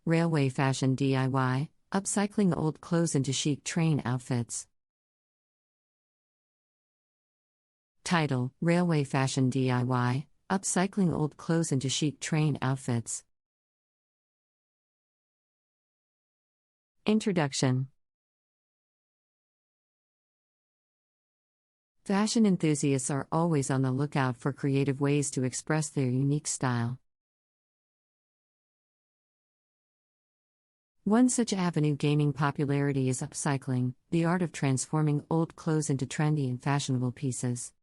Railway fashion DIY, upcycling old clothes into chic train outfits. Title: Railway fashion DIY, upcycling old clothes into chic train outfits. Introduction. Fashion enthusiasts are always on the lookout for creative ways to express their unique style. One such avenue gaining popularity is upcycling, the art of transforming old clothes into trendy and fashionable pieces.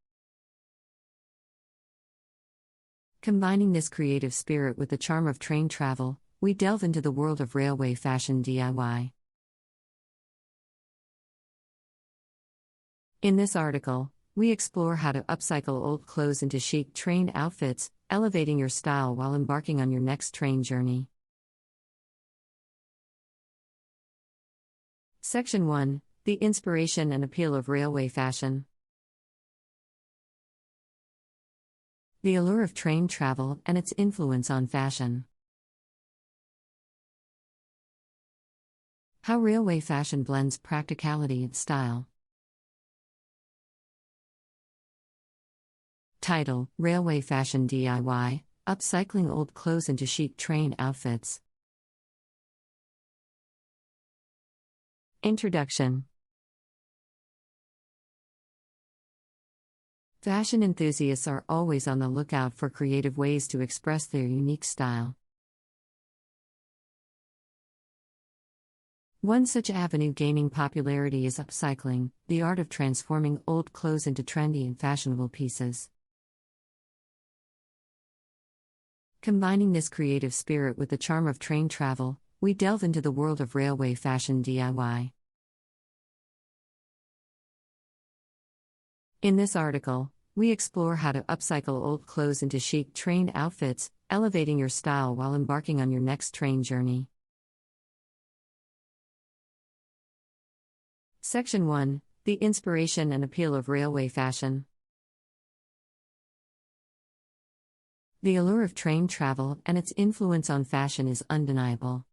Combining this creative spirit with the charm of train travel, we delve into the world of railway fashion DIY. In this article, we explore how to upcycle old clothes into chic train outfits, elevating your style while embarking on your next train journey. Section 1: The inspiration and appeal of railway fashion. The allure of train travel and its influence on fashion. How railway fashion blends practicality and style. Title: Railway fashion DIY, upcycling old clothes into chic train outfits. Introduction. Fashion enthusiasts are always on the lookout for creative ways to express their unique style. One such avenue gaining popularity is upcycling, the art of transforming old clothes into trendy and fashionable pieces. Combining this creative spirit with the charm of train travel, we delve into the world of railway fashion DIY. In this article, we explore how to upcycle old clothes into chic train outfits, elevating your style while embarking on your next train journey. Section 1: The inspiration and appeal of railway fashion. The allure of train travel and its influence on fashion is undeniable.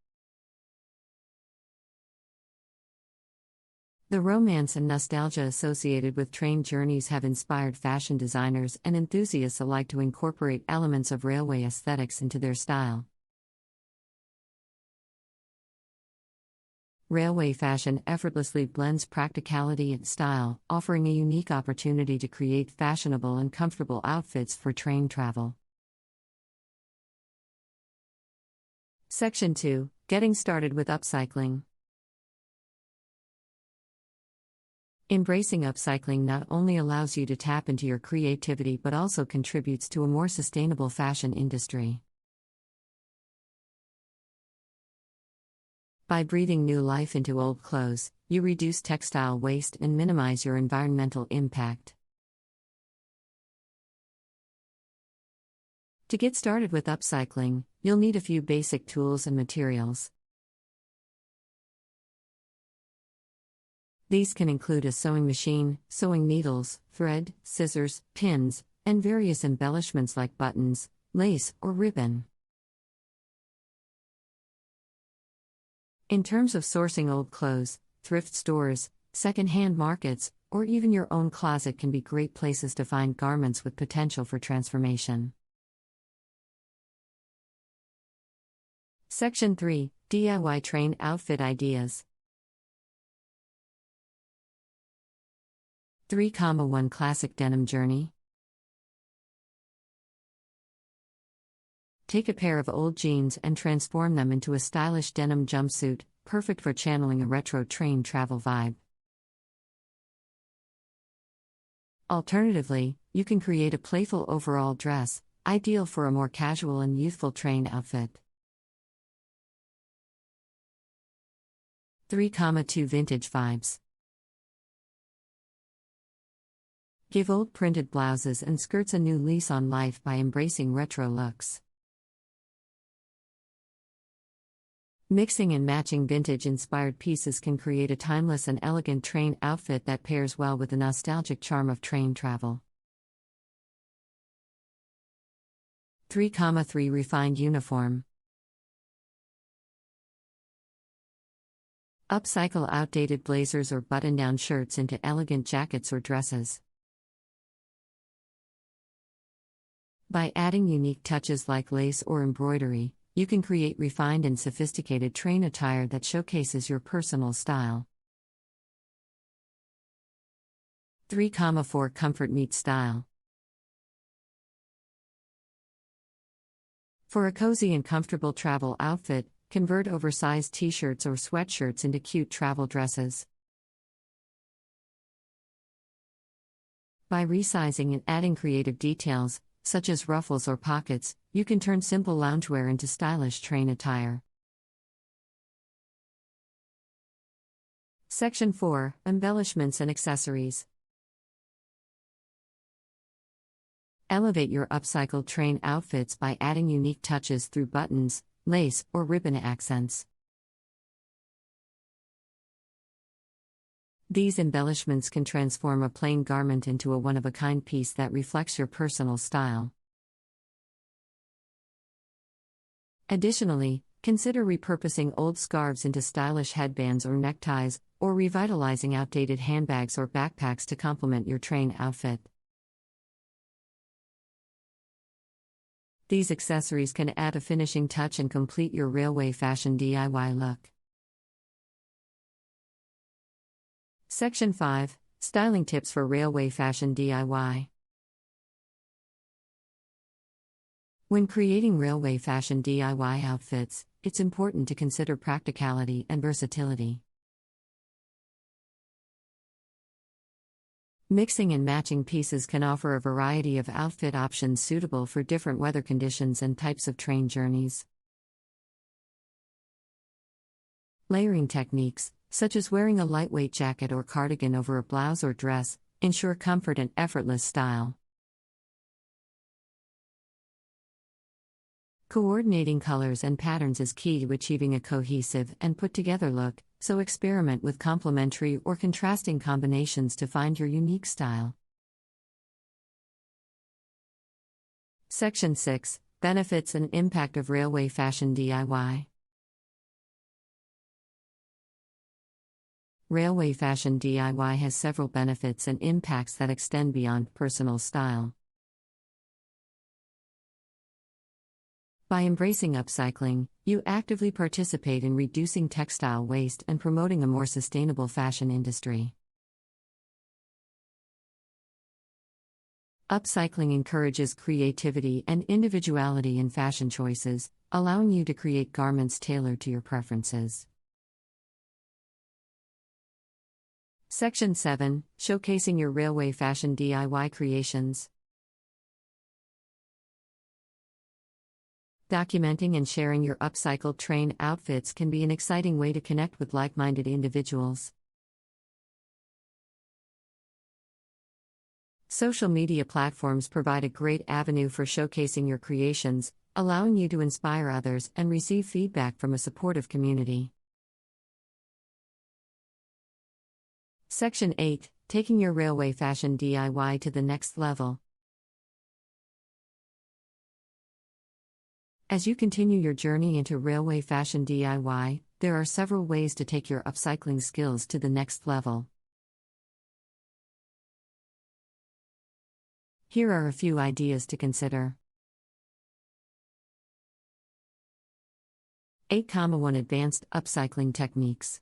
The romance and nostalgia associated with train journeys have inspired fashion designers and enthusiasts alike to incorporate elements of railway aesthetics into their style. Railway fashion effortlessly blends practicality and style, offering a unique opportunity to create fashionable and comfortable outfits for train travel. Section 2: Getting started with upcycling. Embracing upcycling not only allows you to tap into your creativity but also contributes to a more sustainable fashion industry. By breathing new life into old clothes, you reduce textile waste and minimize your environmental impact. To get started with upcycling, you'll need a few basic tools and materials. These can include a sewing machine, sewing needles, thread, scissors, pins, and various embellishments like buttons, lace, or ribbon. In terms of sourcing old clothes, thrift stores, second-hand markets, or even your own closet can be great places to find garments with potential for transformation. Section 3: DIY train outfit ideas. 3,1 Classic Denim Journey. Take a pair of old jeans and transform them into a stylish denim jumpsuit, perfect for channeling a retro train travel vibe. Alternatively, you can create a playful overall dress, ideal for a more casual and youthful train outfit. 3,2 Vintage Vibes. Give old printed blouses and skirts a new lease on life by embracing retro looks. Mixing and matching vintage-inspired pieces can create a timeless and elegant train outfit that pairs well with the nostalgic charm of train travel. 3,3 Refined Uniform. Upcycle outdated blazers or button-down shirts into elegant jackets or dresses. By adding unique touches like lace or embroidery, you can create refined and sophisticated train attire that showcases your personal style. 3,4 Comfort meets style. For a cozy and comfortable travel outfit, convert oversized t-shirts or sweatshirts into cute travel dresses. By resizing and adding creative details, such as ruffles or pockets, you can turn simple loungewear into stylish train attire. Section 4: Embellishments and Accessories. Elevate your upcycled train outfits by adding unique touches through buttons, lace, or ribbon accents. These embellishments can transform a plain garment into a one-of-a-kind piece that reflects your personal style. Additionally, consider repurposing old scarves into stylish headbands or neckties, or revitalizing outdated handbags or backpacks to complement your train outfit. These accessories can add a finishing touch and complete your railway fashion DIY look. Section 5: Styling Tips for Railway Fashion DIY. When creating railway fashion DIY outfits, it's important to consider practicality and versatility. Mixing and matching pieces can offer a variety of outfit options suitable for different weather conditions and types of train journeys. Layering techniques, such as wearing a lightweight jacket or cardigan over a blouse or dress, ensure comfort and effortless style. Coordinating colors and patterns is key to achieving a cohesive and put-together look, so experiment with complementary or contrasting combinations to find your unique style. Section 6: Benefits and Impact of Railway Fashion DIY. Railway fashion DIY has several benefits and impacts that extend beyond personal style. By embracing upcycling, you actively participate in reducing textile waste and promoting a more sustainable fashion industry. Upcycling encourages creativity and individuality in fashion choices, allowing you to create garments tailored to your preferences. Section 7: Showcasing your railway fashion DIY creations. Documenting and sharing your upcycled train outfits can be an exciting way to connect with like-minded individuals. Social media platforms provide a great avenue for showcasing your creations, allowing you to inspire others and receive feedback from a supportive community. Section 8: Taking your railway fashion DIY to the next level. As you continue your journey into railway fashion DIY, there are several ways to take your upcycling skills to the next level. Here are a few ideas to consider. 8,1 Advanced Upcycling Techniques.